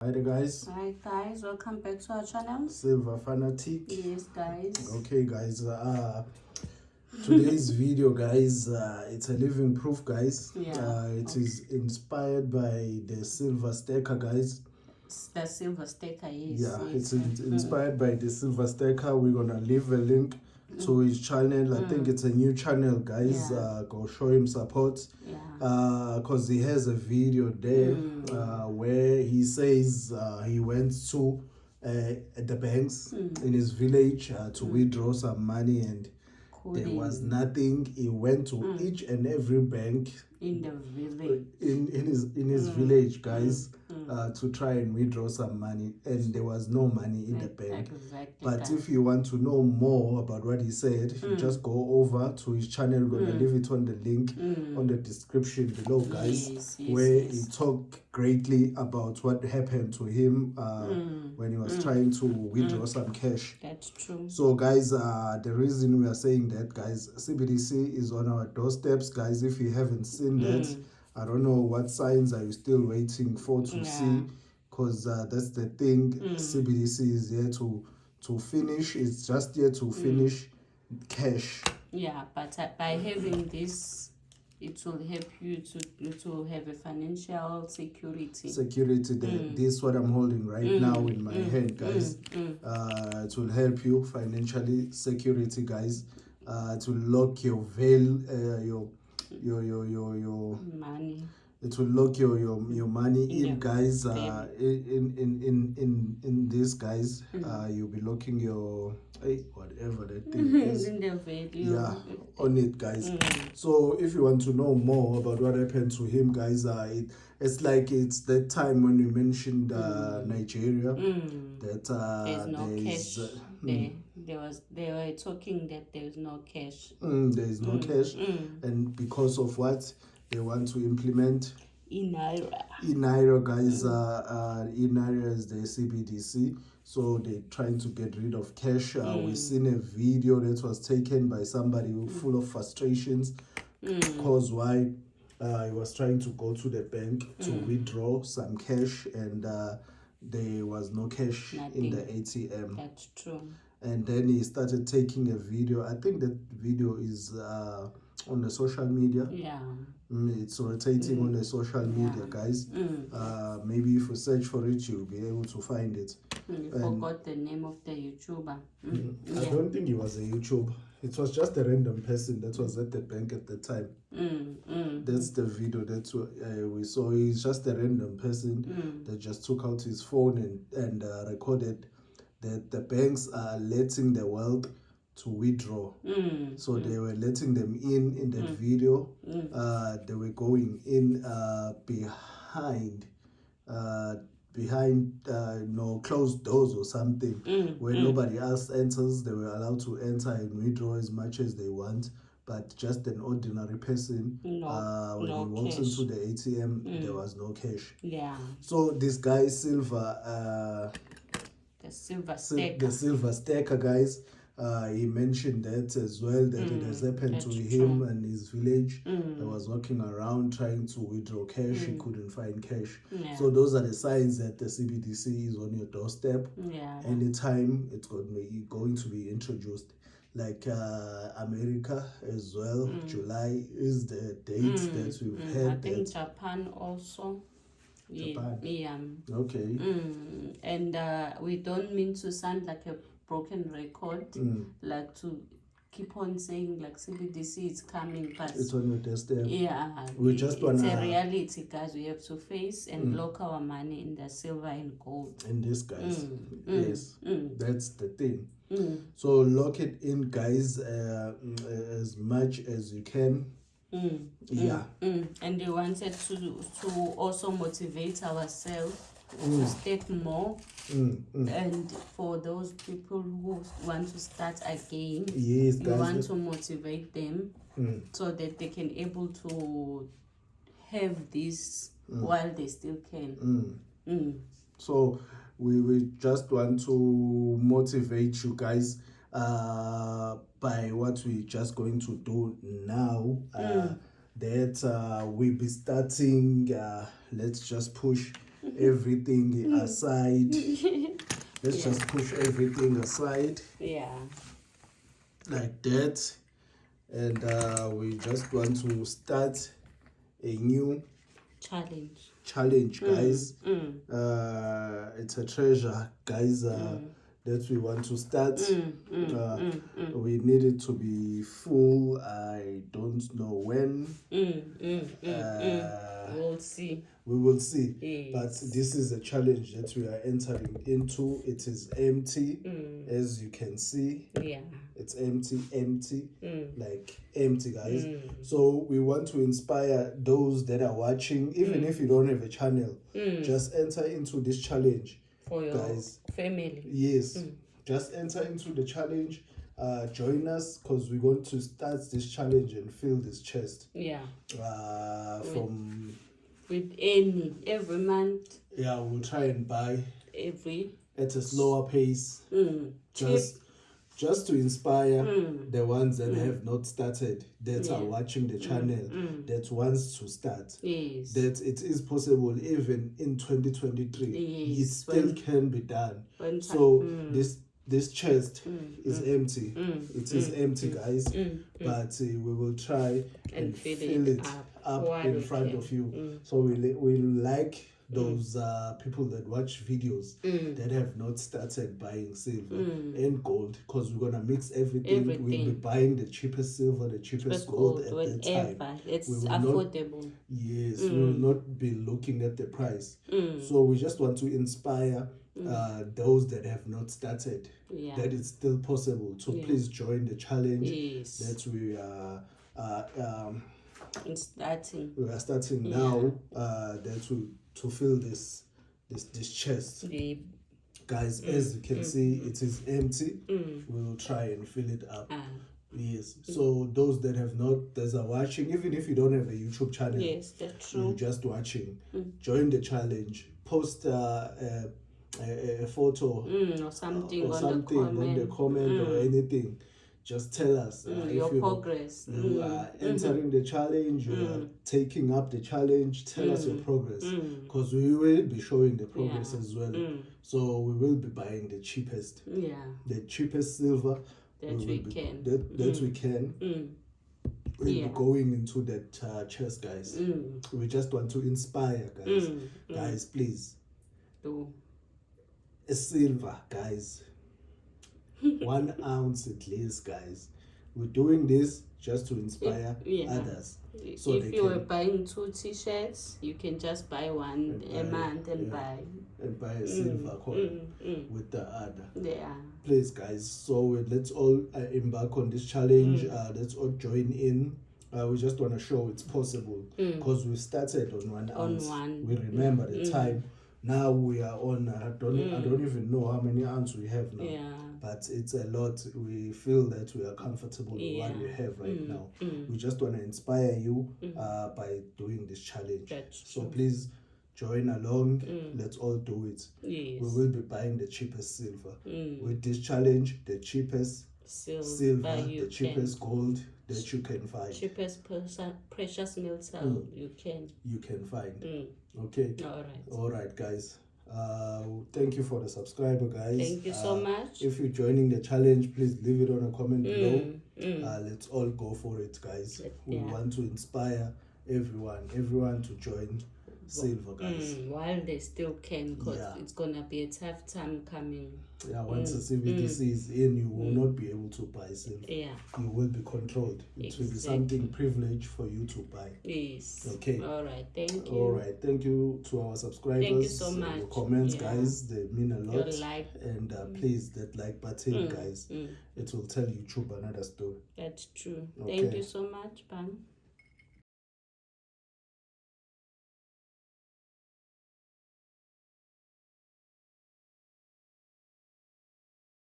Hi there guys. Hi guys, welcome back to our channel. Silver Fanatic. Yes guys. Okay guys, today's video guys, it's a living proof guys. It is inspired by the silver stacker guys. The silver stacker, yes. Yeah, yes. it's inspired by the silver stacker. We're gonna leave a link to his channel. I think it's a new channel guys. Go show him support. Because he has a video there where he says he went to the banks in his village to withdraw some money, and there was nothing. He went to each and every bank in the village, in his village guys, to try and withdraw some money, and there was no money in the bank. Exactly, but if you want to know more about what he said, you just go over to his channel. We're gonna leave it on the link on the description below guys, where he talked greatly about what happened to him when he was trying to withdraw some cash. That's true. So guys, the reason we are saying that guys, CBDC is on our doorsteps guys. If you haven't seen that, I don't know what signs are you still waiting for to see, because that's the thing. CBDC is here to finish. It's just here to finish cash. Yeah, but by having this, it will help you to have a financial security. This is what I'm holding right now in my hand guys. It will help you financially security guys, to lock your your money. It will lock your money in guys. In this guys, you'll be locking your whatever that thing is in the video. On it guys. So if you want to know more about what happened to him guys, it's like it's that time when we mentioned Nigeria, that there's no cash. They were talking that there's no cash. There is no cash, and because of what they want to implement Naira guys. Naira is the CBDC, so they're trying to get rid of cash. We've seen a video that was taken by somebody full of frustrations, because why he was trying to go to the bank to withdraw some cash, and there was no cash in the ATM. That's true. And then he started taking a video. I think that video is on the social media. It's rotating on the social media guys. Maybe if you search for it, you'll be able to find it. You forgot the name of the YouTuber. I don't think he was a YouTuber. It was just a random person that was at the bank at the time. That's the video that we saw. He's just a random person that just took out his phone and recorded that the banks are letting the wealth to withdraw. So they were letting them in that video. They were going in behind closed doors or something, where nobody else enters. They were allowed to enter and withdraw as much as they want, but just an ordinary person, when he walks into the ATM, there was no cash. So this guy the silver stacker guys, he mentioned that as well, that it has happened to him and his village. He was walking around trying to withdraw cash. He couldn't find cash. So those are the signs that the CBDC is on your doorstep. Anytime it's going to be introduced. Like America as well. July is the date that we've had. I think Japan also. Japan. Okay. And we don't mean to sound like a broken record, like to keep on saying like CBDC is coming, but it's on your doorstep. We just want it's a reality guys. We have to face and lock our money in the silver and gold. In this guys, yes, that's the thing. So lock it in guys, as much as you can. And they wanted to also motivate ourselves to stake more, and for those people who want to start again, we want to motivate them so that they can able to have this while they still can. So we just want to motivate you guys by what we're just going to do now. That we'll be starting, let's just push everything aside. Let's just push everything aside. Yeah. Like that. And we just want to start a new challenge, guys. It's a treasure, guys, that we want to start. We need it to be full. I don't know when. We'll see. We will see. Yes. But this is a challenge that we are entering into. It is empty, as you can see. Yeah. It's empty, like empty, guys. So we want to inspire those that are watching, even if you don't have a channel, just enter into this challenge. For your guys. Family. Yes. Just enter into the challenge. Join us, because we're going to start this challenge and fill this chest. Yeah. With every month. Yeah, we'll try and buy every at a slower pace. Just to inspire the ones that have not started, that are watching the channel, that wants to start. Yes. That it is possible even in 2023. Yes. It still can be done. So this chest is empty. It is empty, guys. But we will try and fill it up in front of you. So we like those people that watch videos that have not started buying silver and gold, because we're gonna mix everything. We'll be buying the cheapest silver, the cheapest gold at that time. It's affordable. Yes, we will not be looking at the price. So we just want to inspire those that have not started, that it's still possible. So please join the challenge. That we are starting now. To fill this chest. Guys, as you can see, it is empty. We will try and fill it up. Yes. So those that have not, that are watching, even if you don't have a YouTube channel, that's true. You're just watching. Join the challenge. Post a photo or something, on the comment or anything. Just tell us your progress. You are entering the challenge, you are taking up the challenge. Tell us your progress, because we will be showing the progress as well. So we will be buying the cheapest silver that we can. We can. We'll be going into that chest, guys. We just want to inspire, guys. Guys, please. A silver, guys. 1 ounce at least, guys. We're doing this just to inspire others. So if you were buying 2 t-shirts, you can just buy one a month and buy a silver coin with the other. Yeah. Please, guys. So let's all embark on this challenge. Let's all join in. We just want to show it's possible, because we started on 1 ounce. We remember the time. Now we are on, I don't even know how many ounces we have now. But it's a lot. We feel that we are comfortable with what we have right now. We just want to inspire you by doing this challenge. So please join along. Let's all do it. We will be buying the cheapest silver. With this challenge, the cheapest silver, the cheapest gold that you can find. Cheapest precious metal you can find. Okay. All right, guys. Thank you for the subscriber, guys. Thank you so much. If you're joining the challenge, please leave it on a comment below. Let's all go for it, guys. We want to inspire everyone to join silver, guys. While they still can, because it's gonna be a tough time coming. Once the CBDC is in, you will not be able to buy silver. You will be controlled. It will be something privileged for you to buy. Yes. Okay. All right. Thank you. All right. Thank you to our subscribers. Thank you so much. Your comments, guys, they mean a lot. Your like. And please, that like button, guys. It will tell YouTube another story. That's true. Thank you so much, Pam.